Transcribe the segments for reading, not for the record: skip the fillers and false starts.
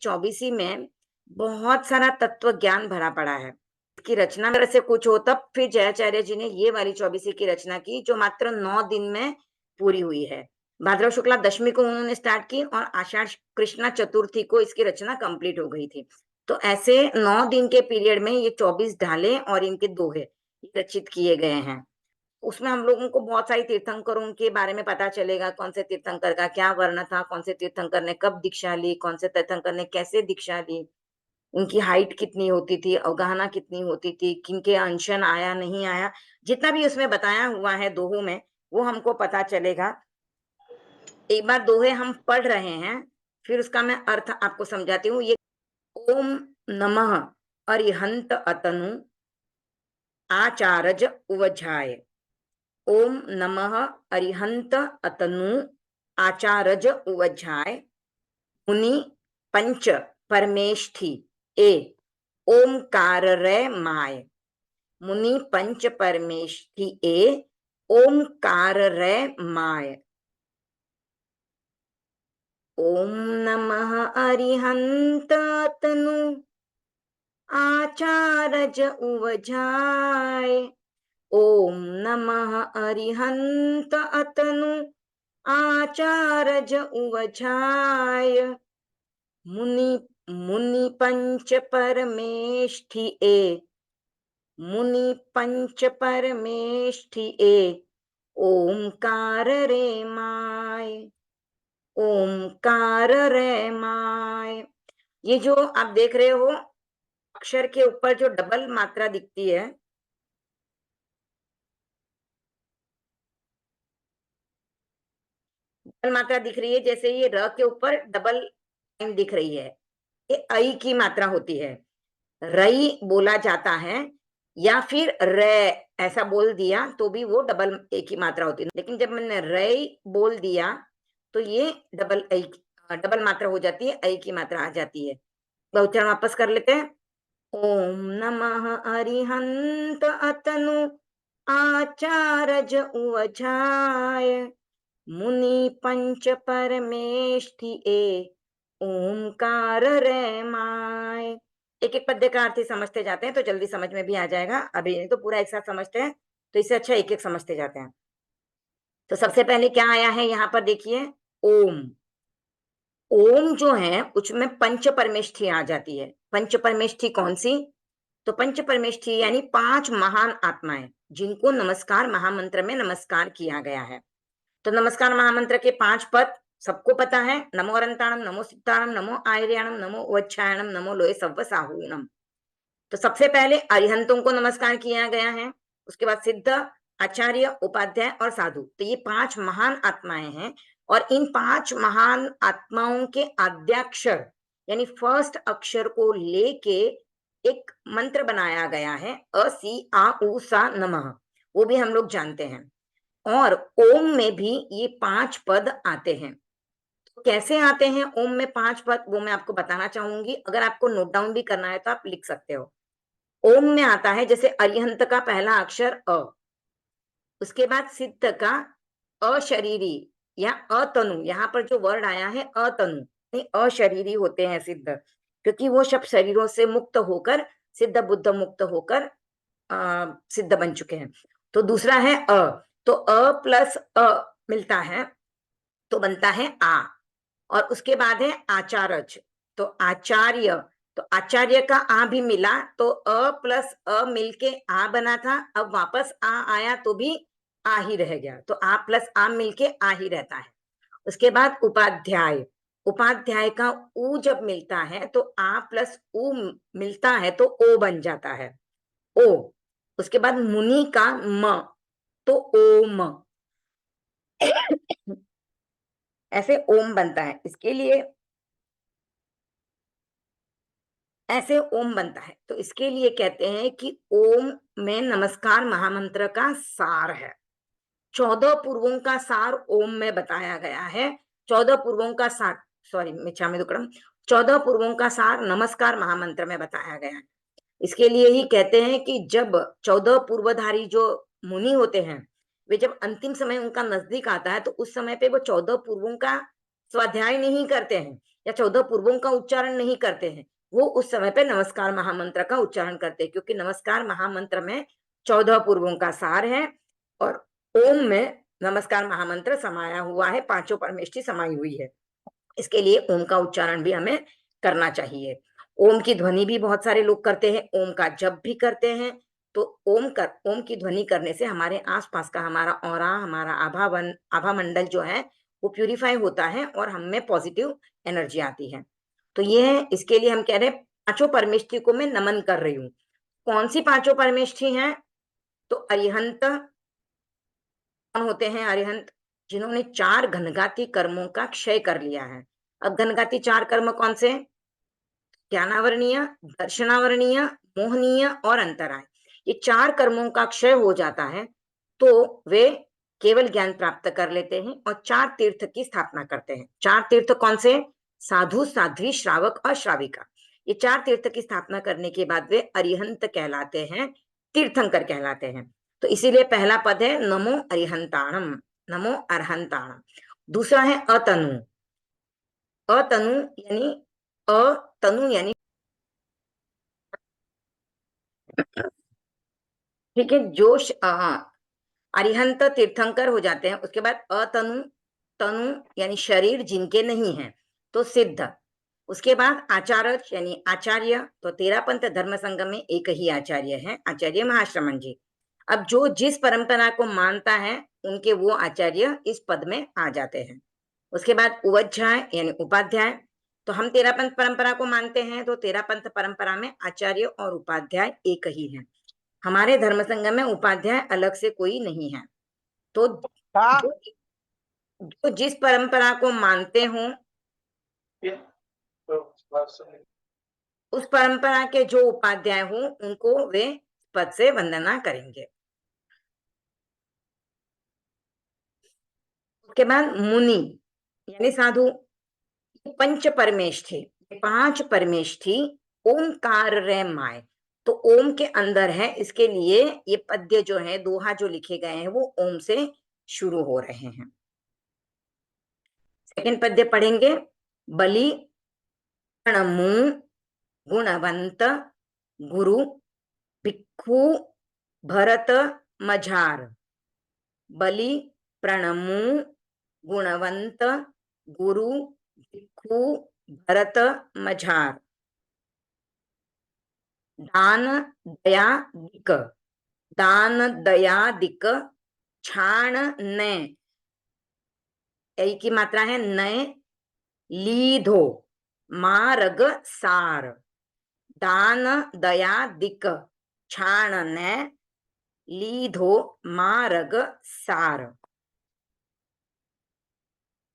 चौबीसी में बहुत सारा तत्व ज्ञान भरा पड़ा है। इसकी रचना अगर से कुछ हो तब फिर जयाचार्य जी ने ये वाली चौबीसी की रचना की, जो मात्र 9 दिन में पूरी हुई है। भाद्रव शुक्ला दशमी को उन्होंने स्टार्ट की और आषाढ़ कृष्णा चतुर्थी को इसकी रचना कंप्लीट हो गई थी। तो ऐसे 9 दिन के पीरियड में ये 24 ढाले और इनके दोहे रचित किए गए हैं। उसमें हम लोगों को बहुत सारी तीर्थंकरों के बारे में पता चलेगा, कौन से तीर्थंकर का क्या वर्ण था, कौन से तीर्थंकर ने कब दीक्षा ली, कौन से तीर्थंकर ने कैसे दीक्षा ली, उनकी हाइट कितनी होती थी, अवगाहना कितनी होती थी, किनके अनशन आया नहीं आया, जितना भी उसमें बताया हुआ है दोहों में वो हमको पता चलेगा। एक बार दोहे हम पढ़ रहे हैं, फिर उसका मैं अर्थ आपको समझाती हूँ। ये ओम नमः अरिहंत अतनु आचारज उवझाय। ओम नमः अरिहंत अतनु आचारज उवझाय। मुनि पंच परमेष्ठि ए ओमकार रे माय। मुनि पंच परमेष्ठि ए ओमकार रे माय। ओम नमः अरिहंत अतनु आचारज उवझाय। ओम नमः अरिहंत अतनु आचारज उवझाय। मुनि मुनि पंच परमेष्ठि ए मुनि पंच परमेष्ठि ए ओमकार रे माय। ओमकार रे माय। ये जो आप देख रहे हो अक्षर के ऊपर जो डबल मात्रा दिखती है, डबल मात्रा दिख रही है, जैसे ये र के ऊपर डबल लाइन दिख रही है, ये ऐ की मात्रा होती है। रई बोला जाता है या फिर रे ऐसा बोल दिया तो भी वो डबल ए की मात्रा होती है, लेकिन जब मैंने रई बोल दिया तो ये डबल मात्रा हो जाती है, ऐ की मात्रा आ जाती है। उच्चारण वापस कर लेते हैं। ओम नमः अरिहंत अतनु आचारज उवझाय। मुनि पंच परमेष्ठि ए ओमकार रे माय। एक एक पद्य का अर्थ समझते जाते हैं तो जल्दी समझ में भी आ जाएगा। अभी नहीं तो पूरा एक साथ समझते हैं, तो इससे अच्छा एक एक समझते जाते हैं। तो सबसे पहले क्या आया है यहाँ पर देखिए, ओम। ओम जो है उसमें पंच परमेष्ठि आ जाती है। पंच परमेष्ठि कौन सी? तो पंच परमेष्ठि यानी 5 महान आत्माएं, जिनको नमस्कार महामंत्र में नमस्कार किया गया है। तो नमस्कार महामंत्र के 5 पद सबको पता है। नमो अरंताणम, नमो सिद्धाणम, नमो आयर्याणम, नमो वच्छायणम, नमो लोहे सव्व साहूनम। तो सबसे पहले अरिहंतों को नमस्कार किया गया है, उसके बाद सिद्ध, आचार्य, उपाध्याय और साधु। तो ये 5 महान आत्माएं हैं और इन 5 महान आत्माओं के आद्याक्षर यानी फर्स्ट अक्षर को लेके एक मंत्र बनाया गया है, अ सी आ उ सा नमः। वो भी हम लोग जानते हैं। और ओम में भी ये 5 पद आते हैं। तो कैसे आते हैं ओम में 5 पद, वो मैं आपको बताना चाहूंगी। अगर आपको नोट डाउन भी करना है तो आप लिख सकते हो। ओम में आता है जैसे अरिहंत का पहला अक्षर अ, उसके बाद सिद्ध का अशरीरी या अतनु। यहाँ पर जो वर्ड आया है अतनु, नहीं अशरीरी होते हैं सिद्ध, क्योंकि वो सब शरीरों से मुक्त होकर सिद्ध बुद्ध मुक्त होकर सिद्ध बन चुके हैं। तो दूसरा है अ, तो अ प्लस अ मिलता है तो बनता है आ। और उसके बाद है आचारज, तो आचार्य, तो आचार्य का आ भी मिला तो अ प्लस अ मिलके आ बना था। अब वापस आ आया तो भी आ ही रह गया, तो आ प्लस आ मिलके आ ही रहता है। उसके बाद उपाध्याय, उपाध्याय का ऊ जब मिलता है तो आ प्लस ऊ मिलता है तो ओ बन जाता है, ओ। उसके बाद मुनि का म, तो ओम। ऐसे ओम बनता है, इसके लिए ऐसे ओम बनता है। तो इसके लिए कहते हैं कि ओम में नमस्कार महामंत्र का सार है। 14 पूर्वों का सार ओम में बताया गया है। 14 पूर्वों का सार, सॉरी मिच्छामि दुक्कडम, 14 पूर्वों का सार नमस्कार महामंत्र में बताया गया है। इसके लिए ही कहते हैं कि जब 14 पूर्वधारी जो मुनि होते हैं, वे जब अंतिम समय उनका नजदीक आता है तो उस समय पे वो 14 पूर्वों का स्वाध्याय नहीं करते हैं या 14 पूर्वों का उच्चारण नहीं करते हैं, वो उस समय पे नमस्कार महामंत्र का उच्चारण करते हैं, क्योंकि नमस्कार महामंत्र में 14 पूर्वों का सार है और ओम में नमस्कार महामंत्र समाया हुआ है, पांचों परमेष्ठी समाई हुई है। इसके लिए ओम का उच्चारण भी हमें करना चाहिए। ओम की ध्वनि भी बहुत सारे लोग करते हैं, ओम का जप भी करते हैं। तो ओम की ध्वनि करने से हमारे आसपास का हमारा ऑरा, हमारा आभा मंडल जो है वो प्यूरिफाई होता है और हम में पॉजिटिव एनर्जी आती है। तो ये है, इसके लिए हम कह रहे हैं पांचों परमेष्ठी को मैं नमन कर रही हूँ। कौन सी पांचों परमेष्ठी हैं? तो अरिहंत कौन होते हैं? अरिहंत जिन्होंने 4 घनघाती कर्मों का क्षय कर लिया है। अब घनघाती 4 कर्म कौन से? ज्ञानावरणीय, दर्शनावरणीय, मोहनीय और अंतराय। ये 4 कर्मों का क्षय हो जाता है तो वे केवल ज्ञान प्राप्त कर लेते हैं और 4 तीर्थ की स्थापना करते हैं। 4 तीर्थ कौन से? साधु, साध्वी, श्रावक और श्राविका। ये 4 तीर्थ की स्थापना करने के बाद वे अरिहंत कहलाते हैं, तीर्थंकर कहलाते हैं। तो इसीलिए पहला पद है नमो अरिहंताणम, नमो अरहंताणम। दूसरा है अतनु। अतनु यानी अतनु यानी ठीक है, जो अरिहंत तीर्थंकर हो जाते हैं, उसके बाद अतनु, तनु यानी शरीर जिनके नहीं है तो सिद्ध। उसके बाद आचार्य यानी आचार्य, तो तेरापंथ धर्म संघ में एक ही आचार्य है, आचार्य महाश्रमण जी। अब जो जिस परंपरा को मानता है उनके वो आचार्य इस पद में आ जाते हैं। उसके बाद उपाध्याय यानी उपाध्याय, तो हम तेरापंथ परंपरा को मानते हैं तो तेरापंथ परंपरा में आचार्य और उपाध्याय एक ही है। हमारे धर्म संघ में उपाध्याय अलग से कोई नहीं है। तो जो, जो जिस परंपरा को मानते हो उस परंपरा के जो उपाध्याय हो उनको वे पद से वंदना करेंगे। उसके बाद मुनि यानी साधु, पंच परमेष्ठी, 5 परमेष्ठी ओमकार रे माय, तो ओम के अंदर है, इसके लिए ये पद्य जो है, दोहा जो लिखे गए हैं वो ओम से शुरू हो रहे हैं। सेकंड पद्य पढ़ेंगे। बलि प्रणमु गुणवंत गुरु भिक्खु भरत मझार। बलि प्रणमु गुणवंत गुरु भिक्खु भरत मझार। दान दया दिक, दान दया दिक छाण ने, की मात्रा है नए, लीधो मार्ग सार। दान दया दिक छाण ने लीधो मार्ग सार।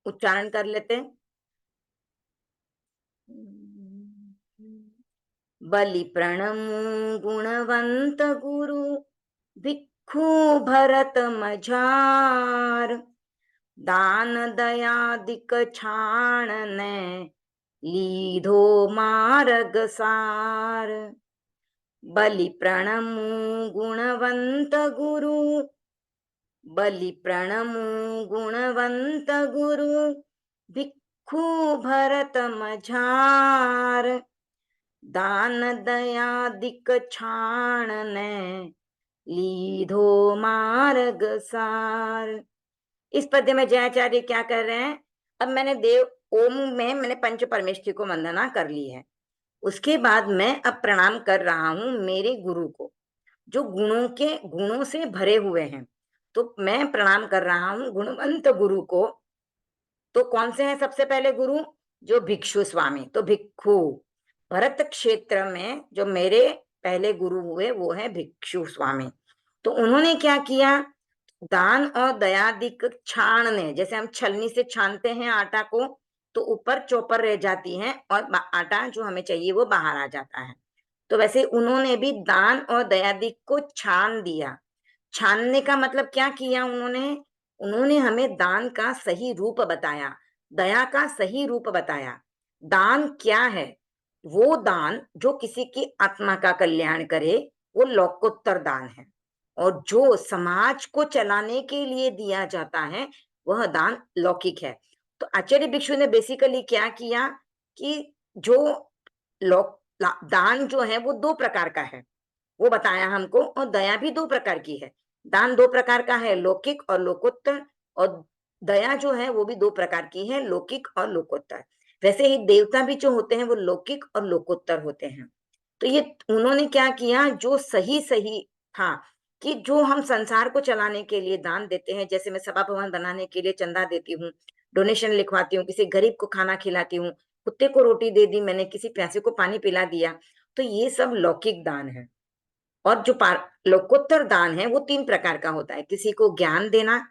उच्चारण कर लेते हैं। बलि प्रणमु गुणवंत गुरु भिक्खु भरत मझार। दान दया दिक छाण ने लीधो मार्ग सार। बलि प्रणमु गुणवंत गुरु, बलि प्रणमु गुणवंत गुरु भिक्खु भरत मझार। दान दया दिक छाण ने लीधो मार्ग सार। इस पद्य में जयाचार्य क्या कर रहे हैं? अब मैंने ओम में मैंने पंच परमेष्ठी को वंदना कर ली है, उसके बाद मैं अब प्रणाम कर रहा हूं मेरे गुरु को जो गुणों से भरे हुए हैं। तो मैं प्रणाम कर रहा हूं गुणवंत गुरु को। तो कौन से हैं सबसे पहले गुरु? जो भिक्षु स्वामी, तो भिक्खु। भरत क्षेत्र में जो मेरे पहले गुरु हुए वो है भिक्षु स्वामी। तो उन्होंने क्या किया? दान और दयादिक छाणने, जैसे हम छलनी से छानते हैं आटा को तो ऊपर चौपर रह जाती है और आटा जो हमें चाहिए वो बाहर आ जाता है, तो वैसे उन्होंने भी दान और दयादिक को छान दिया। छानने का मतलब क्या किया उन्होंने? उन्होंने हमें दान का सही रूप बताया, दया का सही रूप बताया। दान क्या है? वो दान जो किसी की आत्मा का कल्याण करे वो लोकोत्तर दान है, और जो समाज को चलाने के लिए दिया जाता है वह दान लौकिक है। तो आचार्य भिक्षु ने बेसिकली क्या किया कि जो दान जो है वो दो प्रकार का है, वो बताया हमको, और दया भी दो प्रकार की है। दान दो प्रकार का है, लौकिक और लोकोत्तर, और दया जो है वो भी दो प्रकार की है, लौकिक और लोकोत्तर। वैसे ही देवता भी जो होते हैं वो लौकिक और लोकोत्तर होते हैं। तो ये उन्होंने क्या किया, जो सही सही था, कि जो हम संसार को चलाने के लिए दान देते हैं, जैसे मैं सभा भवन बनाने के लिए चंदा देती हूँ, डोनेशन लिखवाती हूँ, किसी गरीब को खाना खिलाती हूँ, कुत्ते को रोटी दे दी मैंने, किसी प्यासे को पानी पिला दिया, तो ये सब लौकिक दान है। और जो लोकोत्तर दान है वो तीन प्रकार का होता है, किसी को ज्ञान देना,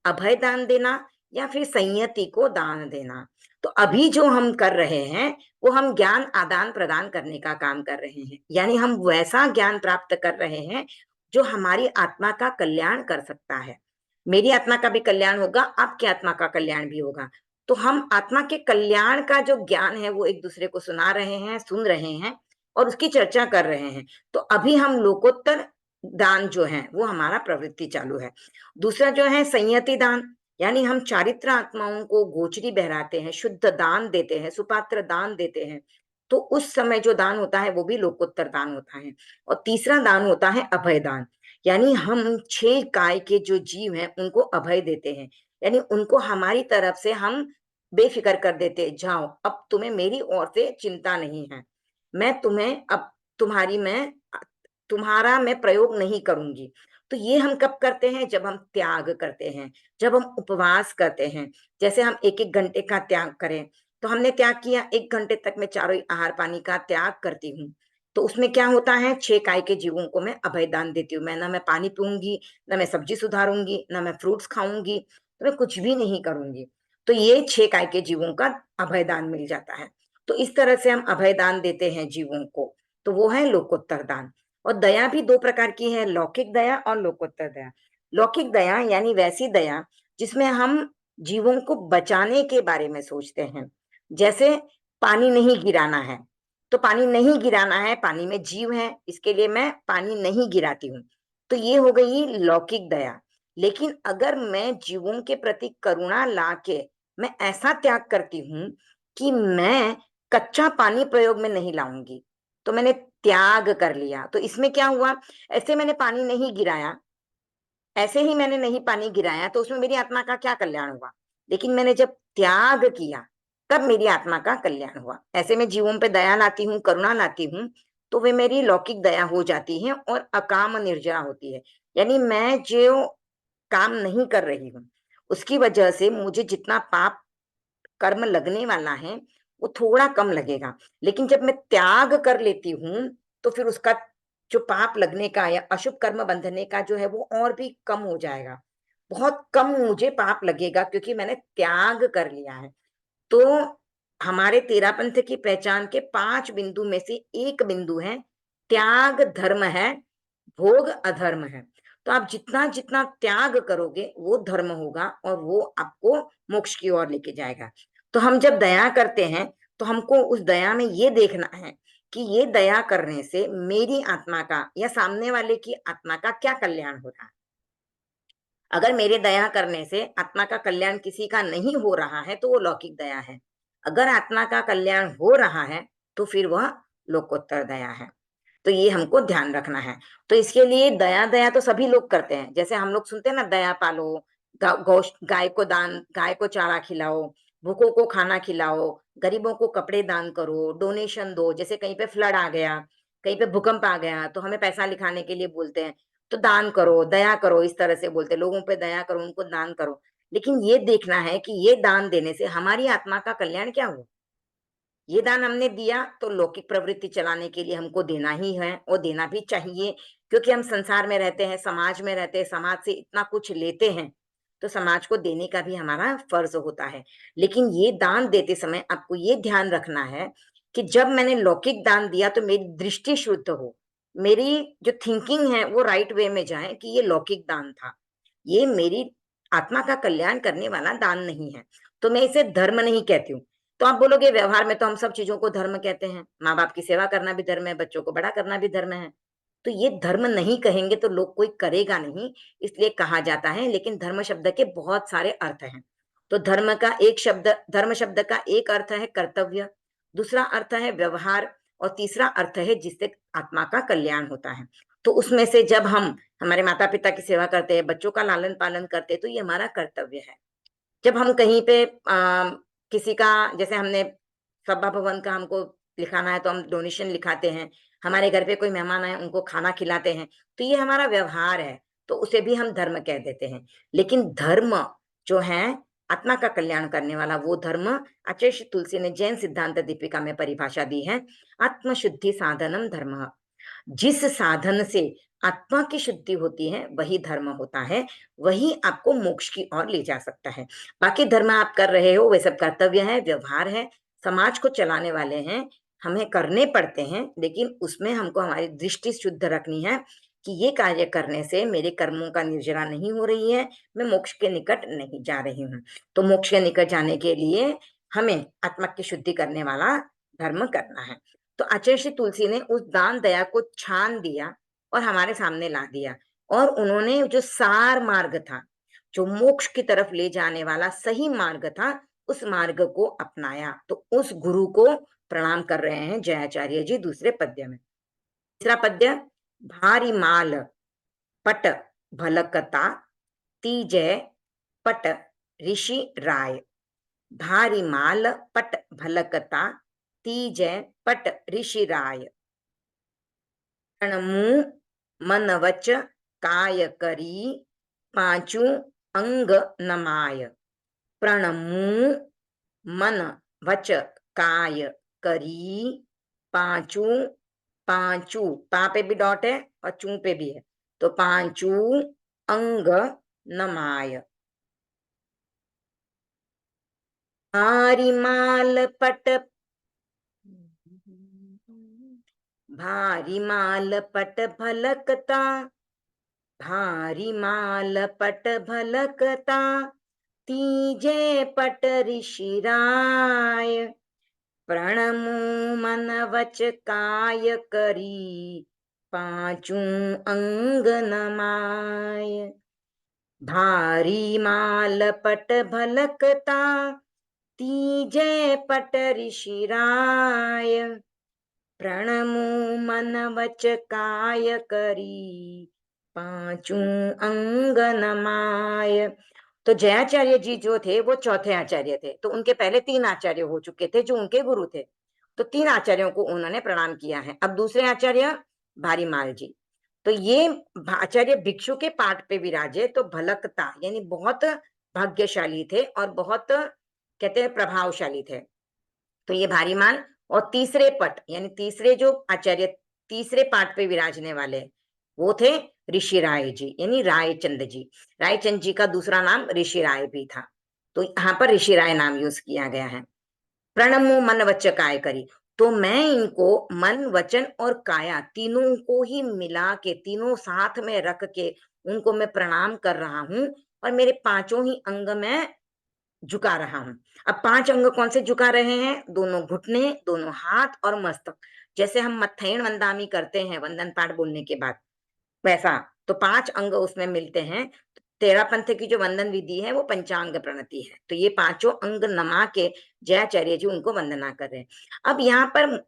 अभय दान देना, या फिर संयति को दान देना। तो अभी जो हम कर रहे हैं वो हम ज्ञान आदान प्रदान करने का काम कर रहे हैं, यानी हम वैसा ज्ञान प्राप्त कर रहे हैं जो हमारी आत्मा का कल्याण कर सकता है। मेरी आत्मा का भी कल्याण होगा, आपकी आत्मा का कल्याण भी होगा। तो हम आत्मा के कल्याण का जो ज्ञान है वो एक दूसरे को सुना रहे हैं, सुन रहे हैं और उसकी चर्चा कर रहे हैं। तो अभी हम लोकोत्तर दान जो है वो हमारा प्रवृत्ति चालू है। दूसरा जो है संयति दान, यानी हम चारित्र आत्माओं को गोचरी बहराते हैं, शुद्ध दान देते हैं, सुपात्र दान देते हैं। तो उस समय जो दान होता है वो भी लोकोत्तर दान होता है। और तीसरा दान होता है अभय दान, यानी हम 6 काय के जो जीव हैं उनको अभय देते हैं, यानी उनको हमारी तरफ से हम बेफिक्र कर देते, जाओ अब तुम्हें मेरी ओर से चिंता नहीं है, मैं तुम्हें अब तुम्हारा मैं प्रयोग नहीं करूंगी। तो ये हम कब करते हैं, जब हम त्याग करते हैं, जब हम उपवास करते हैं। जैसे हम 1-1 घंटे का त्याग करें, तो हमने त्याग किया, 1 घंटे तक मैं चारों आहार पानी का त्याग करती हूँ। तो उसमें क्या होता है, 6 काय के जीवों को मैं अभय दान देती हूँ। मैं ना मैं पानी पीऊंगी, ना मैं सब्जी सुधारूंगी, ना मैं फ्रूट्स खाऊंगी, तो मैं कुछ भी नहीं करूंगी। तो ये 6 काय के जीवों का अभय दान मिल जाता है। तो इस तरह से हम अभय दान देते हैं जीवों को, तो वो है लोकोत्तर दान। और दया भी दो प्रकार की है, लौकिक दया और लोकोत्तर दया। लौकिक दया यानी वैसी दया जिसमें हम जीवों को बचाने के बारे में सोचते हैं। जैसे पानी नहीं गिराना है, तो पानी नहीं गिराना है, पानी में जीव है, इसके लिए मैं पानी नहीं गिराती हूँ। तो ये हो गई लौकिक दया। लेकिन अगर मैं जीवों के प्रति करुणा ला के मैं ऐसा त्याग करती हूँ कि मैं कच्चा पानी प्रयोग में नहीं लाऊंगी, तो मैंने त्याग कर लिया। तो इसमें क्या हुआ, ऐसे मैंने पानी नहीं गिराया, ऐसे ही मैंने नहीं पानी गिराया, तो उसमें मेरी आत्मा का क्या कल्याण हुआ। लेकिन मैंने जब त्याग किया तब मेरी आत्मा का कल्याण हुआ। ऐसे मैं जीवों पे दया लाती हूँ, करुणा लाती हूँ, तो वे मेरी लौकिक दया हो जाती है और अकाम निर्जरा होती है। यानी मैं जो काम नहीं कर रही हूँ उसकी वजह से मुझे जितना पाप कर्म लगने वाला है वो थोड़ा कम लगेगा। लेकिन जब मैं त्याग कर लेती हूँ तो फिर उसका जो पाप लगने का या अशुभ कर्म बंधने का जो है वो और भी कम हो जाएगा। बहुत कम मुझे पाप लगेगा क्योंकि मैंने त्याग कर लिया है। तो हमारे तेरा पंथ की पहचान के 5 बिंदु में से एक बिंदु है त्याग धर्म है, भोग अधर्म है। तो आप जितना जितना त्याग करोगे वो धर्म होगा और वो आपको मोक्ष की ओर लेके जाएगा। तो हम जब दया करते हैं तो हमको उस दया में ये देखना है कि ये दया करने से मेरी आत्मा का या सामने वाले की आत्मा का क्या कल्याण हो रहा है। अगर मेरे दया करने से आत्मा का कल्याण किसी का नहीं हो रहा है तो वो लौकिक दया है। अगर आत्मा का कल्याण हो रहा है तो फिर वह लोकोत्तर दया है। तो ये हमको ध्यान रखना है। तो इसके लिए दया दया तो सभी लोग करते हैं। जैसे हम लोग सुनते हैं ना, दया पालो, गाय को दान, गाय को चारा खिलाओ, भूखों को खाना खिलाओ, गरीबों को कपड़े दान करो, डोनेशन दो। जैसे कहीं पे फ्लड आ गया, कहीं पे भूकंप आ गया तो हमें पैसा लिखाने के लिए बोलते हैं, तो दान करो, दया करो, इस तरह से बोलते हैं, लोगों पे दया करो, उनको दान करो। लेकिन ये देखना है कि ये दान देने से हमारी आत्मा का कल्याण क्या हुआ। ये दान हमने दिया तो लौकिक प्रवृत्ति चलाने के लिए हमको देना ही है और देना भी चाहिए, क्योंकि हम संसार में रहते हैं, समाज में रहते हैं, समाज से इतना कुछ लेते हैं, तो समाज को देने का भी हमारा फर्ज होता है। लेकिन ये दान देते समय आपको ये ध्यान रखना है कि जब मैंने लौकिक दान दिया तो मेरी दृष्टि शुद्ध हो, मेरी जो थिंकिंग है वो राइट वे में जाए कि ये लौकिक दान था, ये मेरी आत्मा का कल्याण करने वाला दान नहीं है। तो मैं इसे धर्म नहीं कहती हूँ। तो आप बोलोगे व्यवहार में तो हम सब चीजों को धर्म कहते हैं, माँ बाप की सेवा करना भी धर्म है, बच्चों को बड़ा करना भी धर्म है। तो ये धर्म नहीं कहेंगे तो लोग कोई करेगा नहीं, इसलिए कहा जाता है। लेकिन धर्म शब्द के बहुत सारे अर्थ हैं तो धर्म शब्द का एक अर्थ है कर्तव्य, दूसरा अर्थ है व्यवहार और तीसरा अर्थ है जिससे आत्मा का कल्याण होता है। तो उसमें से जब हम हमारे माता पिता की सेवा करते हैं, बच्चों का लालन पालन करते हैं, तो ये हमारा कर्तव्य है। जब हम कहीं पे किसी का, जैसे हमने सभा भवन का हमको लिखाना है तो हम डोनेशन लिखाते हैं, हमारे घर पे कोई मेहमान आए उनको खाना खिलाते हैं, तो ये हमारा व्यवहार है, तो उसे भी हम धर्म कह देते हैं। लेकिन धर्म जो है आत्मा का कल्याण करने वाला, वो धर्म आचार्य श्री तुलसी ने जैन सिद्धांत दीपिका में परिभाषा दी है, आत्मशुद्धि साधनम धर्म। जिस साधन से आत्मा की शुद्धि होती है वही धर्म होता है, वही आपको मोक्ष की ओर ले जा सकता है। बाकी धर्म आप कर रहे हो वे सब कर्तव्य है, व्यवहार है, समाज को चलाने वाले हैं, हमें करने पड़ते हैं, लेकिन उसमें हमको हमारी दृष्टि शुद्ध रखनी है कि ये कार्य करने से मेरे कर्मों का निर्जरा नहीं हो रही है, मैं मोक्ष के निकट नहीं जा रही हूँ। तो मोक्ष के निकट जाने के लिए हमें आत्मा की शुद्धि करने वाला धर्म करना है। तो आचार्य श्री तुलसी ने उस दान दया को छान दिया और हमारे सामने ला दिया, और उन्होंने जो सार मार्ग था, जो मोक्ष की तरफ ले जाने वाला सही मार्ग था, उस मार्ग को अपनाया। तो उस गुरु को प्रणाम कर रहे हैं जयाचार्य जी दूसरे पद्य में। तीसरा पद्य, भारी माल पट भलकता तीजय पट ऋषि राय। भारी माल पट भलकता तीजय पट ऋषि राय। प्रणमु मन वच काय करी पांचू अंग नमाय। प्रणमु मन वच काय करी पांचू, पांचू पा पे भी डॉट है और चू पे भी है, तो पांचू अंग नमाय। भारी माल पट, भारी माल पट भलकता, भारी माल पट भलकता तीजे पट ऋषि राय। प्रणमु मन वच काय करी पांचू अंग नमाय। भारी माल पट भलकता तीजे पट ऋषि राय। प्रणमु मन वच काय करी पांचू अंग नमाय। तो जयाचार्य जी जो थे वो चौथे आचार्य थे, तो उनके पहले 3 आचार्य हो चुके थे जो उनके गुरु थे, तो 3 आचार्यों को उन्होंने प्रणाम किया है। अब दूसरे आचार्य भारीमाल जी, तो ये आचार्य भिक्षु के पाठ पे विराजे, तो भलकता यानी बहुत भाग्यशाली थे और बहुत कहते हैं प्रभावशाली थे, तो ये भारीमाल। और तीसरे पट यानी तीसरे जो आचार्य तीसरे पाठ पे विराजने वाले वो थे ऋषि राय जी, यानी रायचंद जी। रायचंद जी का दूसरा नाम ऋषि राय भी था, तो यहाँ पर ऋषि राय नाम यूज किया गया है। प्रणमो मन वच काय करी, तो मैं इनको मन वचन और काया तीनों को ही मिला के, तीनों साथ में रख के उनको मैं प्रणाम कर रहा हूं, और मेरे पांचों ही अंग में झुका रहा हूं। अब 5 अंग कौन से झुका रहे हैं? दोनों घुटने, दोनों हाथ और मस्तक। जैसे हम मत्थैण वंदामी करते हैं वंदन पाठ बोलने के बाद, वैसा तो 5 अंग उसमें मिलते हैं। तेरा पंथ की जो वंदन विधि है वो पंचांग प्रणति है, तो ये पांचों अंग नमा के जयाचार्य जी उनको वंदना कर रहे हैं। अब यहाँ पर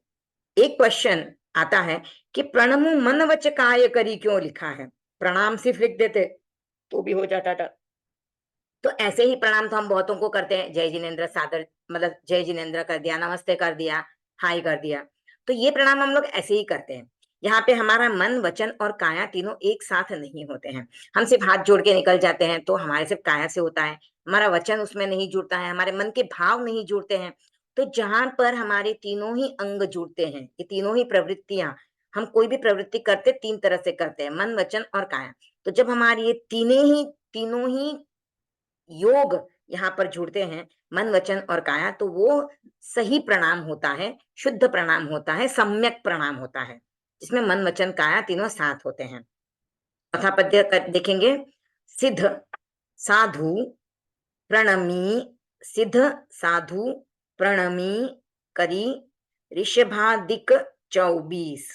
एक क्वेश्चन आता है कि प्रणमु मन वच काय करी क्यों लिखा है? प्रणाम सिर्फ लिख देते तो भी हो जाता था। तो ऐसे ही प्रणाम तो हम बहुतों को करते हैं, जय जिनेन्द्र सादर, मतलब जय जिनेन्द्र कर दिया, नमस्ते कर दिया, हाय कर दिया, तो ये प्रणाम हम लोग ऐसे ही करते हैं। यहाँ पे हमारा मन वचन और काया तीनों एक साथ नहीं होते हैं। हम सिर्फ हाथ जोड़ के निकल जाते हैं तो हमारे सिर्फ काया से होता है, हमारा वचन उसमें नहीं जुड़ता है, हमारे मन के भाव नहीं जुड़ते हैं। तो जहां पर हमारे तीनों ही अंग जुड़ते हैं, ये तीनों ही प्रवृत्तियां, हम कोई भी प्रवृत्ति करते 3 तरह से करते हैं, मन वचन और काया। तो जब हमारी ये तीनों ही योग यहाँ पर जुड़ते हैं, मन वचन और काया, तो वो सही प्रणाम होता है, शुद्ध प्रणाम होता है, सम्यक प्रणाम होता है, जिसमें मन वचन काया तीनों साथ होते हैं। चौथा पद्य देखेंगे, सिद्ध साधु प्रणमी, सिद्ध साधु प्रणमी करी ऋषभादिक 24।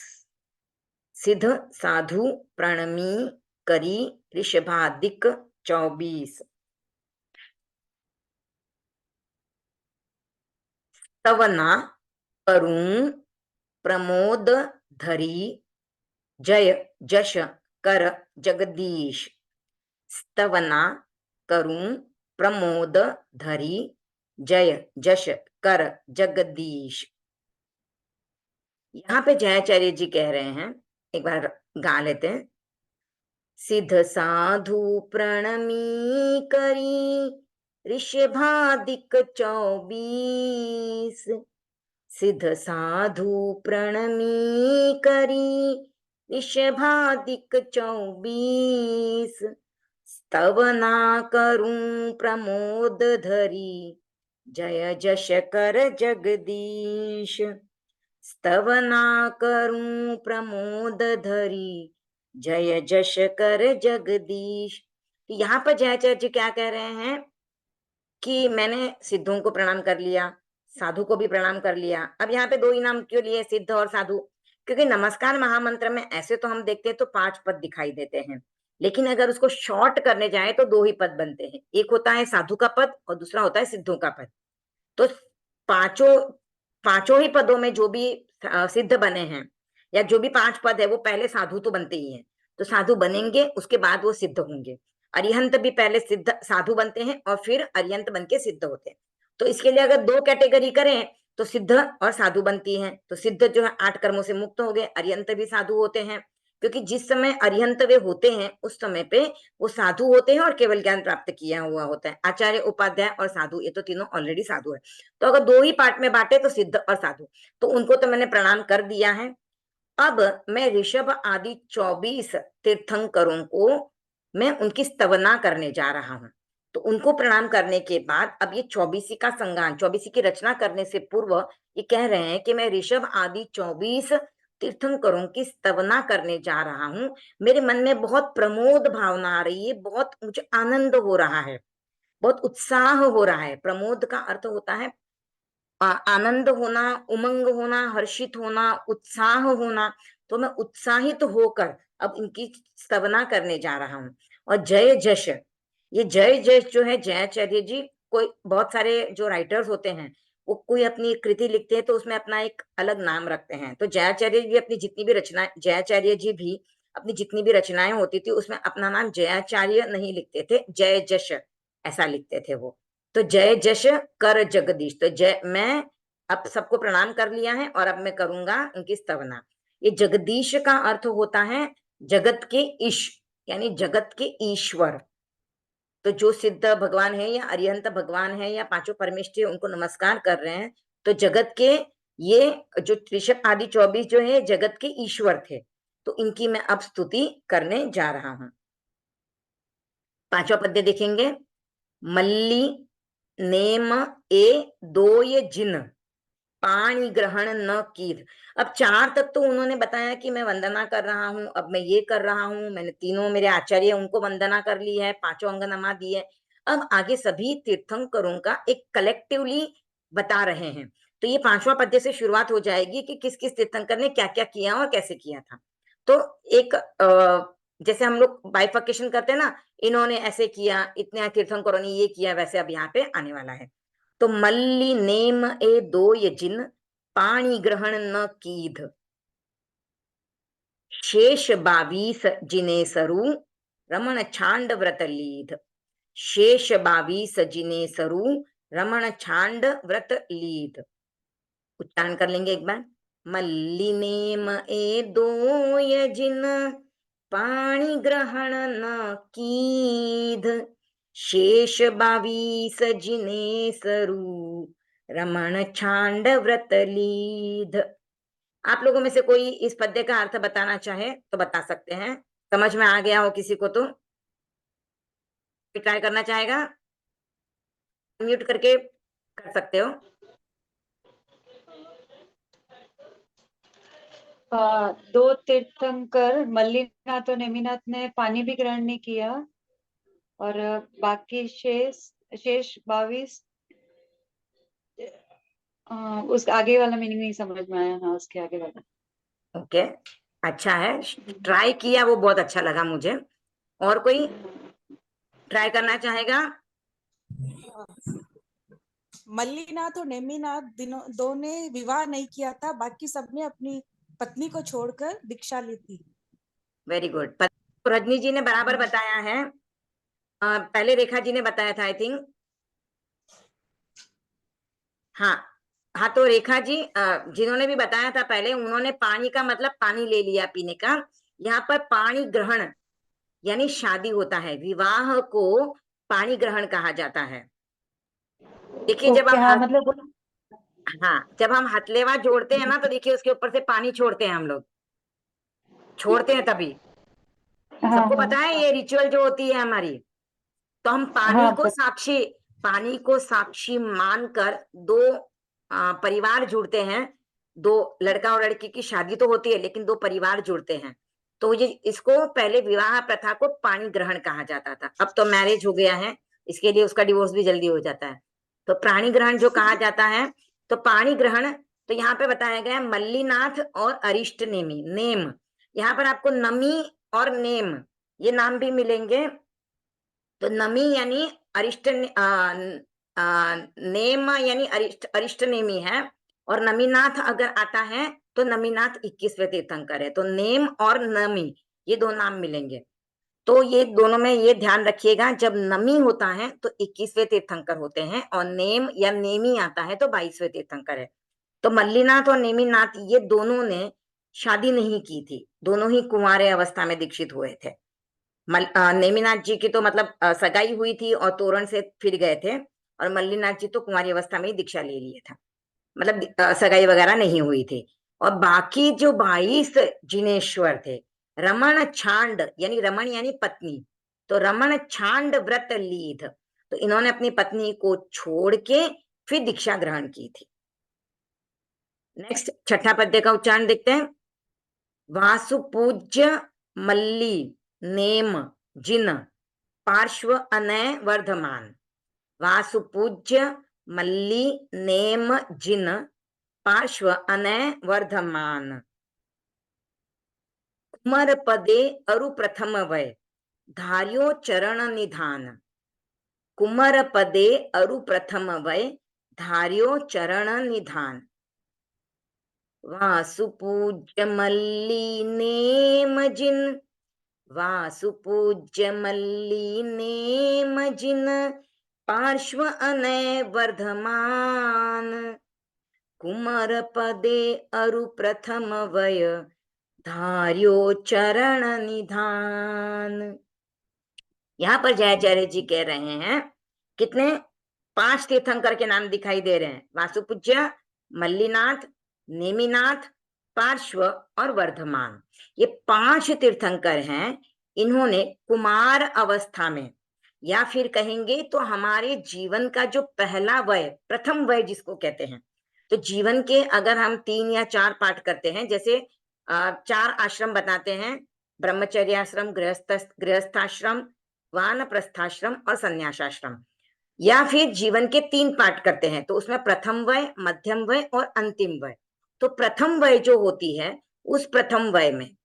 सिद्ध साधु प्रणमी करी ऋषभादिक 24। स्तवना करूं प्रमोद धरी जय जश कर जगदीश। स्तवना करूं प्रमोद धरी जय जश कर जगदीश। यहाँ पे जयाचार्य जी कह रहे हैं, एक बार गा लेते हैं। सिद्ध साधु प्रणमी करी ऋषभादिक 24। सिद्ध साधु प्रणमी करी ऋषभादिक 24। स्तवना करूं प्रमोद धरी जय जश कर जगदीश। स्तवना करूं प्रमोद धरी जय जश कर जगदीश। यहाँ पर जयाचार्य जी क्या कह रहे हैं कि मैंने सिद्धों को प्रणाम कर लिया, साधु को भी प्रणाम कर लिया। अब यहाँ पे दो ही नाम क्यों लिए, सिद्ध और साधु? क्योंकि नमस्कार महामंत्र में ऐसे तो हम देखते हैं तो 5 पद दिखाई देते हैं, लेकिन अगर उसको शॉर्ट करने जाए तो 2 ही पद बनते हैं। एक होता है साधु का पद और दूसरा होता है सिद्धों का पद। तो पांचों ही पदों में जो भी सिद्ध बने हैं या जो भी 5 पद है वो पहले साधु तो बनते ही हैं, तो साधु बनेंगे उसके बाद वो सिद्ध होंगे। अरिहंत भी पहले सिद्ध साधु बनते हैं और फिर अरिहंत बन के सिद्ध होते हैं। तो इसके लिए अगर 2 कैटेगरी करें तो सिद्ध और साधु बनती है। तो सिद्ध जो है 8 कर्मों से मुक्त हो गए, अरिहंत भी साधु होते हैं, क्योंकि जिस समय अरिहंत वे होते हैं उस समय पे वो साधु होते हैं और केवल ज्ञान प्राप्त किया हुआ होता है। आचार्य, उपाध्याय और साधु, ये तो तीनों ऑलरेडी साधु है। तो अगर 2 ही पार्ट में बांटे तो सिद्ध और साधु, तो उनको तो मैंने प्रणाम कर दिया है। अब मैं ऋषभ आदि 24 तीर्थंकरों को मैं उनकी स्तवना करने जा रहा हूं। तो उनको प्रणाम करने के बाद अब ये 24 का संगान, 24 की रचना करने से पूर्व ये कह रहे हैं कि मैं ऋषभ आदि 24 तीर्थंकरों की स्तवना करने जा रहा हूं। मेरे मन में बहुत प्रमोद भावना आ रही है, बहुत मुझे आनंद हो रहा है, बहुत उत्साह हो रहा है। प्रमोद का अर्थ होता है आनंद होना, उमंग होना, हर्षित होना, उत्साह होना। तो मैं उत्साहित होकर अब इनकी स्तवना करने जा रहा हूं। और जय जश, ये जय जश जो है जयाचार्य जी, कोई बहुत सारे जो राइटर्स होते हैं वो कोई अपनी कृति लिखते हैं तो उसमें अपना एक अलग नाम रखते हैं। तो जयाचार्य जी अपनी जितनी भी रचनाएं, जयाचार्य जी भी अपनी जितनी भी रचनाएं होती थी उसमें अपना नाम जयाचार्य नहीं लिखते थे, जय जश ऐसा लिखते थे वो। तो जय जश कर जगदीश, तो जय, मैं अब सबको प्रणाम कर लिया है और अब मैं करूंगा उनकी स्तवना। ये जगदीश का अर्थ होता है जगत के ईश, यानी जगत के ईश्वर। तो जो सिद्ध भगवान है या अरिहंत भगवान है या 5 परमेष्ठी उनको नमस्कार कर रहे हैं। तो जगत के ये जो ऋषभ आदि 24 जो है जगत के ईश्वर थे, तो इनकी मैं अब स्तुति करने जा रहा हूं। 5वां पद्य देखेंगे। मल्ली नेम ए दोय जिन पाणी ग्रहण न कीर। अब 4 तक तो उन्होंने बताया कि मैं वंदना कर रहा हूं, अब मैं ये कर रहा हूं, मैंने तीनों मेरे आचार्य उनको वंदना कर ली है, 5 अंगनमा दी है। अब आगे सभी तीर्थंकरों का एक कलेक्टिवली बता रहे हैं। तो ये 5वां पद्य से शुरुआत हो जाएगी कि किस किस तीर्थंकर ने क्या क्या किया और कैसे किया था। तो एक जैसे हम लोग बाइफर्केशन करते हैं ना, इन्होंने ऐसे किया, इतने तीर्थंकरों ने ये किया, वैसे अब यहाँ पे आने वाला है। तो मल्ली नेम ए दोय जिन पाणी ग्रहण न कीध। शेष 22 जिने सरू रमण छांड व्रत लीध। शेष 22 जिने सरू रमण छांड व्रत लीध। उच्चारण कर लेंगे एक बार। मल्ली नेम ए दोय जिन पाणी ग्रहण न कीध। शेष 22 जिने सरू रमण छांड व्रत लीध। आप लोगों में से कोई इस पद्य का अर्थ बताना चाहे तो बता सकते हैं। समझ में आ गया हो किसी को तो ट्राई करना चाहेगा, म्यूट करके कर सकते हो। दो तीर्थंकर मल्लीनाथ और नेमिनाथ ने पानी भी ग्रहण नहीं किया और बाकी शेष 22 उस आगे वाला मीनिंग नहीं समझ में आया। हाँ, उसके आगे वाला। ओके, अच्छा है, ट्राई किया वो बहुत अच्छा लगा मुझे। और कोई ट्राई करना चाहेगा? मल्लीनाथ और नेमिनाथ दो ने विवाह नहीं किया था, बाकी सबने अपनी पत्नी को छोड़कर दीक्षा ली थी। Very good. रजनी जी ने बराबर बताया है। पहले रेखा जी ने बताया था आई थिंक। हाँ हाँ, तो रेखा जी जिन्होंने भी बताया था पहले, उन्होंने पानी का मतलब पानी ले लिया पीने का। यहाँ पर पानी ग्रहण यानी शादी होता है, विवाह को पानी ग्रहण कहा जाता है। देखिए जब ओके, हम हाँ मतलब हाँ, जब हम हथलेवा जोड़ते हैं ना, तो देखिए उसके ऊपर से पानी छोड़ते हैं हम लोग, छोड़ते हैं तभी। हाँ सबको हाँ पता है ये रिचुअल जो होती है हमारी। तो हम हाँ पानी को साक्षी मानकर दो परिवार जुड़ते हैं। दो लड़का और लड़की की शादी तो होती है, लेकिन दो परिवार जुड़ते हैं। तो ये इसको पहले विवाह प्रथा को पाणी ग्रहण कहा जाता था। अब तो मैरिज हो गया है, इसके लिए उसका डिवोर्स भी जल्दी हो जाता है। तो प्राणी ग्रहण जो कहा जाता है, तो पाणी ग्रहण, तो यहाँ पे बताया गया मल्लीनाथ और अरिष्ट नेमी। नेम, यहाँ पर आपको नमी और नेम ये नाम भी मिलेंगे। तो नमी यानी अरिष्ट नेम यानी अरिष्ट नेमी है, और नमीनाथ अगर आता है तो नमीनाथ 21वें तीर्थंकर है। तो नेम और नमी ये दो नाम मिलेंगे। तो ये दोनों में ये ध्यान रखिएगा, जब नमी होता है तो 21वें तीर्थंकर होते हैं, और नेम या नेमी आता है तो 22वें तीर्थंकर है। तो मल्लीनाथ और नेमिनाथ ये दोनों ने शादी नहीं की थी, दोनों ही कुंवारे अवस्था में दीक्षित हुए थे। नेमिनाथ जी की तो मतलब सगाई हुई थी और तोरण से फिर गए थे, और मल्लीनाथ जी तो कुंवारी अवस्था में ही दीक्षा ले लिए था, मतलब सगाई वगैरह नहीं हुई थी। और बाकी जो 22 जिनेश्वर थे, रमण छांड यानी रमण यानी पत्नी, तो रमण छांड व्रत लीध, तो इन्होंने अपनी पत्नी को छोड़ के फिर दीक्षा ग्रहण की थी। नेक्स्ट छठा पद्य का उच्चारण देखते हैं। वासुपूज्य मल्ली नेम जिन पार्श्व अनय वर्धमान। वासुपूज्य मल्ली नेम जिन पार्श्व अनय वर्धमान। कुमर पदे अरु प्रथम वय धार्यो चरण निधान। कुमर पदे अरु प्रथम वय धार्यो चरण निधान। वासुपूज्य मल्ली नेम जिन, वासुपूज्य मल्ली नेम जिन पार्श्व अनय वर्धमान। कुमर पदे अरु प्रथम वय धार्यो चरण निधान। यहाँ पर जयाचार्य जी कह रहे हैं कितने 5 तीर्थंकर के नाम दिखाई दे रहे हैं। वासुपूज्य, मल्लीनाथ, नेमिनाथ, पार्श्व और वर्धमान, ये 5 तीर्थंकर हैं। इन्होंने कुमार अवस्था में, या फिर कहेंगे तो हमारे जीवन का जो पहला वय, प्रथम वय जिसको कहते हैं, तो जीवन के अगर हम 3 या 4 पाठ करते हैं, जैसे 4 आश्रम बताते हैं, ब्रह्मचर्याश्रम, गृहस्थाश्रम, वानप्रस्थाश्रम और संन्यासाश्रम, या फिर जीवन के 3 पार्ट करते हैं, तो उसमें प्रथम वय, मध्यम वय और अंतिम वय। तो प्रथम वय जो होती है, उस प्रथम वय में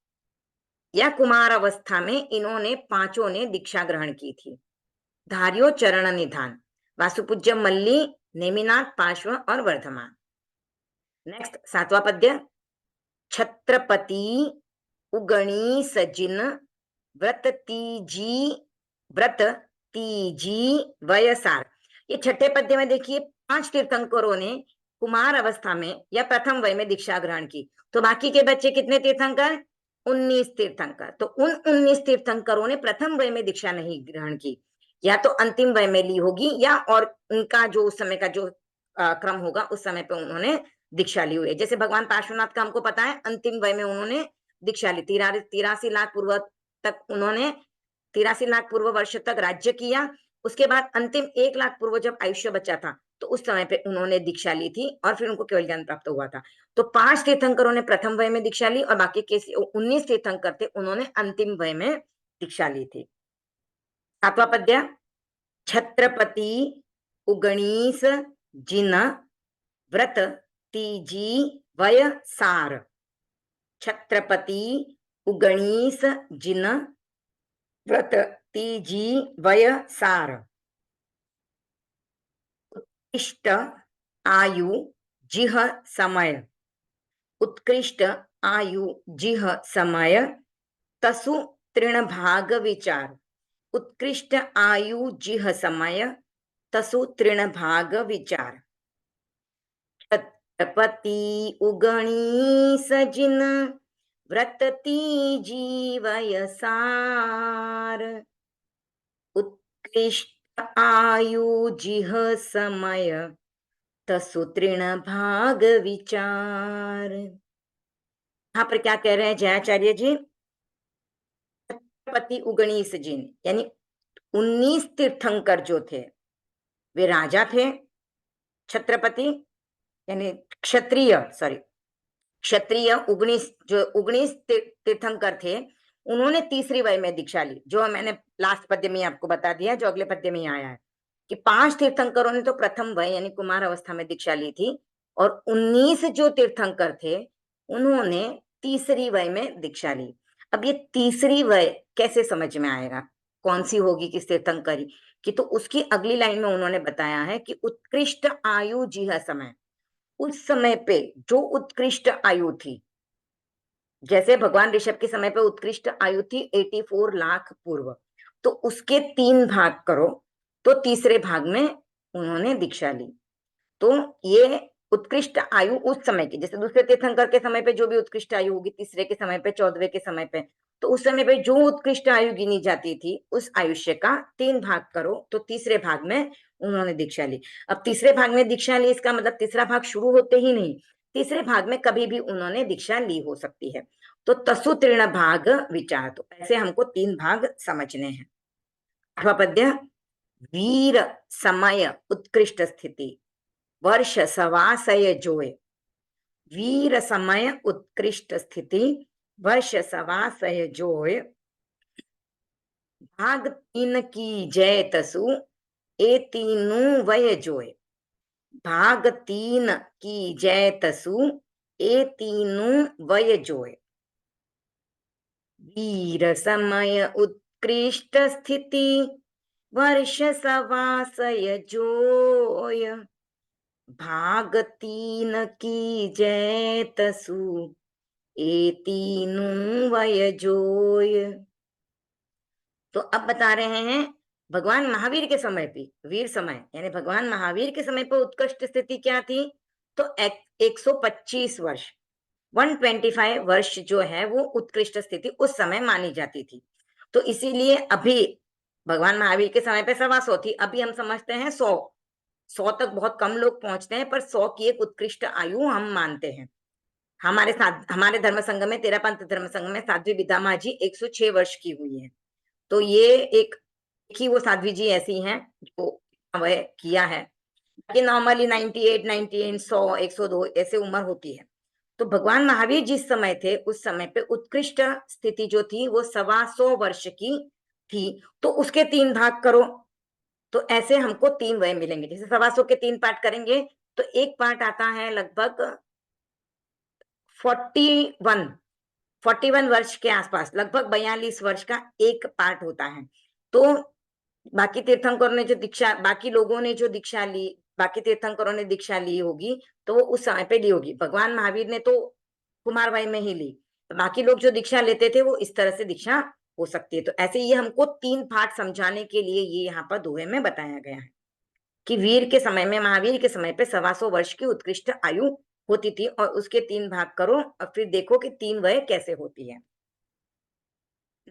या कुमार अवस्था में इन्होंने पांचों ने दीक्षा ग्रहण की थी। धार्यो चरण निधान, वासुपूज्य मल्ली, नेमिनाथ, पार्श्व और वर्धमान। नेक्स्ट 7वां पद्य। छत्रपति उगणी सजिन व्रत तीजी वयसार। ये छठे पद्य में देखिए 5 तीर्थंकरों ने कुमार अवस्था में या प्रथम वय में दीक्षा ग्रहण की। तो बाकी के बच्चे कितने तीर्थंकर? 19 तीर्थंकर। तो उन 19 तीर्थंकरों ने प्रथम वय में दीक्षा नहीं ग्रहण की, या तो अंतिम वय में ली होगी, या और उनका जो उस समय का जो क्रम होगा उस समय पे उन्होंने दीक्षा ली हुई है। जैसे भगवान पार्श्वनाथ का हमको पता है अंतिम वय में उन्होंने दीक्षा ली। 83 लाख पूर्व तक उन्होंने 83 लाख पूर्व वर्ष तक राज्य किया। उसके बाद अंतिम 1 लाख पूर्व जब आयुष्य बचा था, तो उस समय पे उन्होंने दीक्षा ली थी और फिर उनको केवल ज्ञान प्राप्त हुआ था। तो 5 तीर्थंकरों ने प्रथम वय में दीक्षा ली, और बाकी के 19 तीर्थंकर थे, उन्होंने अंतिम वय में दीक्षा ली थी। 7वां पद्य। छत्रपति उगणीस जिन व्रत तीजी वय सार। छत्रपति उगणीस जिन व्रत तीजी वय सार। उत्कृष्ट आयु जिह समय, उत्कृष्ट आयु जिह समय तसु तृण भाग विचार, उत्कृष्ट आयु जिह समय तसु तृण भाग विचार। छत्रपति उगणी सजिन व्रतती जीवय सार, उत्कृष्ट आयु जिह समय तसु तृण भाग विचार। यहाँ पर क्या कह रहे हैं जयाचार्य जी? छत्रपति उगणीस जिन यानी 19 तीर्थंकर जो थे वे राजा थे। छत्रपति यानी क्षत्रिय 19 तीर्थंकर थे, उन्होंने तीसरी वय में दीक्षा ली, जो मैंने लास्ट पद्य में आपको बता दिया, जो अगले पद्य में आया है कि 5 तीर्थंकरों ने तो प्रथम वय यानी कुमार अवस्था में दीक्षा ली थी, और 19 जो तीर्थंकर थे उन्होंने तीसरी वय में दीक्षा ली। अब ये तीसरी वय कैसे समझ में आएगा, कौन सी होगी किस तीर्थंकरी की? तो उसकी अगली लाइन में उन्होंने बताया है कि उत्कृष्ट आयु जिह समय, उस समय पे जो उत्कृष्ट आयु थी, जैसे भगवान ऋषभ के समय पे उत्कृष्ट आयु थी 84 लाख पूर्व, तो उसके 3 भाग करो तो तीसरे भाग में उन्होंने दीक्षा ली। तो ये उत्कृष्ट आयु उस समय की, जैसे दूसरे तीर्थंकर के समय पे जो भी उत्कृष्ट आयु होगी, तीसरे के समय पे, 14वें के समय पे, तो उस समय पे जो उत्कृष्ट आयु गिनी जाती थी उस आयुष्य का 3 भाग करो तो तीसरे भाग में उन्होंने दीक्षा ली। अब तीसरे भाग में दीक्षा ली, इसका मतलब तीसरा भाग शुरू होते ही नहीं, तीसरे भाग में कभी भी उन्होंने दीक्षा ली हो सकती है। तो तसु तृण भाग विचार, तो ऐसे हमको 3 भाग समझने हैं। 8वां पद्य, वीर समय उत्कृष्ट स्थिति वर्ष सवासय जोय, वीर समय उत्कृष्ट स्थिति वर्ष सवासय जोय, भाग 3 की जय तसु ए तीनों वय जोय, भाग 3 की जय तसु ए तीनों वय जोय, वीर समय उत्कृष्ट स्थिति वर्ष सवासय जोय, भाग 3 की जय तसु ए तीनों वय जोय। तो अब बता रहे हैं भगवान महावीर के समय पे, वीर समय यानी भगवान महावीर के समय पे उत्कृष्ट स्थिति क्या थी? तो 125 वर्ष 125 वर्ष जो है वो उत्कृष्ट स्थिति उस समय मानी जाती थी। तो इसीलिए अभी भगवान महावीर के समय पे 125 थी, अभी हम समझते हैं 100 तक बहुत कम लोग पहुंचते हैं, पर 100 की एक उत्कृष्ट आयु हम मानते हैं। हमारे धर्म संघ में, तेरापंथ धर्म संघ में साध्वी विद्यामा जी 106 वर्ष की हुई है। तो ये एक ही वो साध्वी जी ऐसी हैं जो वह किया है कि नॉर्मली 98, 99, 100, 102 ऐसे उम्र होती है। तो भगवान महावीर जिस समय थे उस समय पे उत्कृष्ट स्थिति जो थी वो 125 वर्ष की थी, तो उसके 3 भाग करो तो ऐसे हमको 3 वय मिलेंगे। जैसे 125 के 3 पार्ट करेंगे तो एक पार्ट आता है लगभग 41 वर्ष के आसपास, लगभग 42 वर्ष का एक पार्ट होता है। तो बाकी तीर्थंकरों ने जो दीक्षा, बाकी लोगों ने जो दीक्षा ली, बाकी तीर्थंकरों ने दीक्षा ली होगी तो वो उस समय पे ली होगी। भगवान महावीर ने तो कुमार वय में ही ली, बाकी लोग जो दीक्षा लेते थे वो इस तरह से दीक्षा हो सकती है। तो ऐसे ये हमको 3 पार्ट समझाने के लिए ये यहाँ पर दोहे में बताया गया है कि वीर के समय में, महावीर के समय पे 125 वर्ष की उत्कृष्ट आयु होती थी, और उसके 3 भाग करो और फिर देखो कि 3 वय कैसे होती है।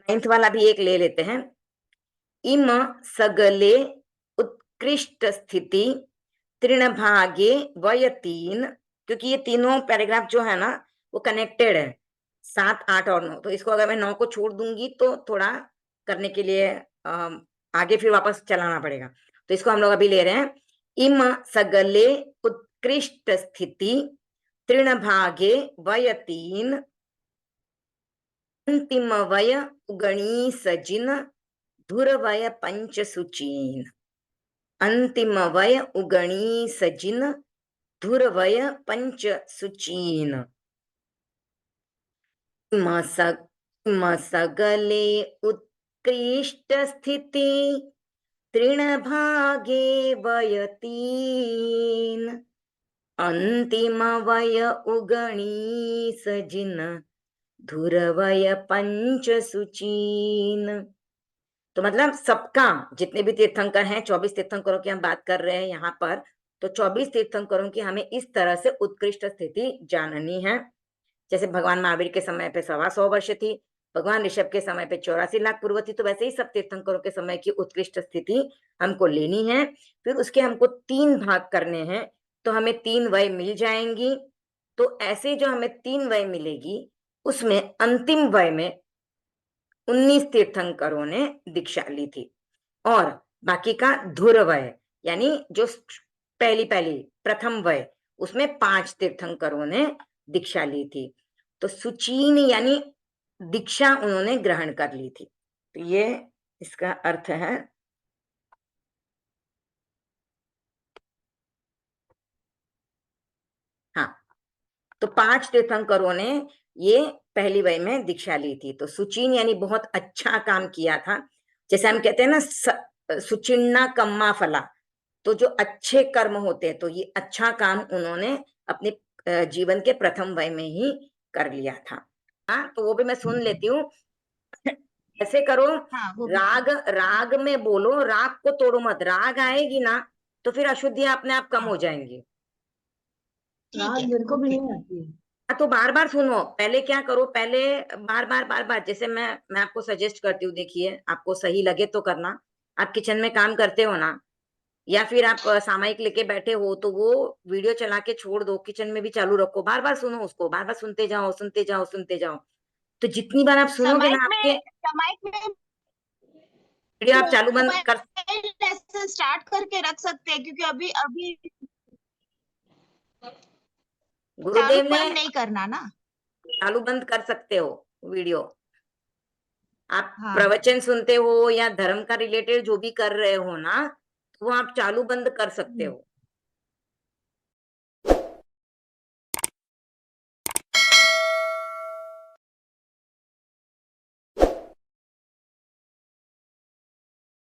9th वाला भी एक ले लेते हैं। इम सगले उत्कृष्ट स्थिति तृणभागे वय 3, क्योंकि ये तीनों पैराग्राफ जो है ना वो कनेक्टेड है, 7, 8 और 9। तो इसको अगर मैं 9 को छोड़ दूंगी तो थोड़ा करने के लिए आगे फिर वापस चलाना पड़ेगा। तो इसको हम लोग अभी ले रहे हैं। इम सगले उत्कृष्ट स्थिति तृणभागे वय 3, अंतिम वय उगणी सजिन धुरवय पंच सुचीन, अंतिम वय उगणी सजिन धुरवय पंच सुचीन, इम सगले उत्कृष्ट स्थिति तृणभागे वयतीन अंतिम वय उगणीस जिन धुरवय पंच सुचीन। तो मतलब सबका, जितने भी तीर्थंकर हैं, 24 तीर्थंकरों की हम बात कर रहे हैं यहाँ पर, तो 24 तीर्थंकरों की हमें इस तरह से उत्कृष्ट स्थिति जाननी है। जैसे भगवान महावीर के समय पे 125 वर्ष थी, भगवान ऋषभ के समय पे 84 लाख पूर्व थी, तो वैसे ही सब तीर्थंकरों के समय की उत्कृष्ट स्थिति हमको लेनी है। फिर उसके हमको 3 भाग करने हैं, तो हमें 3 वय मिल जाएंगी। तो ऐसे जो हमें 3 वय मिलेगी, उसमें अंतिम वय में 19 तीर्थंकरों ने दीक्षा ली थी, और बाकी का धुर वय यानी जो पहली प्रथम वय, उसमें 5 तीर्थंकरों ने दीक्षा ली थी। तो सुचीन यानी दीक्षा उन्होंने ग्रहण कर ली थी। तो ये इसका अर्थ है। हाँ, तो 5 तीर्थंकरों ने ये पहली वय में दीक्षा ली थी। तो सुचीन यानी बहुत अच्छा काम किया था। जैसे हम कहते हैं ना, सुचिन्ना कम्मा फला, तो जो अच्छे कर्म होते हैं, तो ये अच्छा काम उन्होंने अपने जीवन के प्रथम वय में ही कर लिया था। हाँ, तो वो भी मैं सुन लेती हूँ। ऐसे करो, हाँ, वो भी राग राग में बोलो, राग को तोड़ो मत। राग आएगी ना तो फिर अशुद्धियां अपने आप कम हो जाएंगी। ठीक राग है। मेरे को भी ओके। नहीं आती है। तो बार बार सुनो। पहले क्या करो, पहले बार बार जैसे मैं आपको सजेस्ट करती हूँ, देखिए आपको सही लगे तो करना। आप किचन में काम करते हो ना, या फिर आप सामयिक लेके बैठे हो, तो वो वीडियो चला के छोड़ दो, किचन में भी चालू रखो, बार बार सुनो उसको, बार बार सुनते जाओ सुनते जाओ सुनते जाओ। तो जितनी बार आप सुनोगे ना, आपके समाइक में वीडियो आप चालू बंद कर, ऐसे स्टार्ट करके रख सकते हैं, क्योंकि अभी अभी चालू गुरुदेव ने बंद नहीं करना ना। चालू बंद कर सकते हो वीडियो। आप हाँ। प्रवचन सुनते हो या धर्म का रिलेटेड जो भी कर रहे हो ना, तो वो आप चालू बंद कर सकते हो।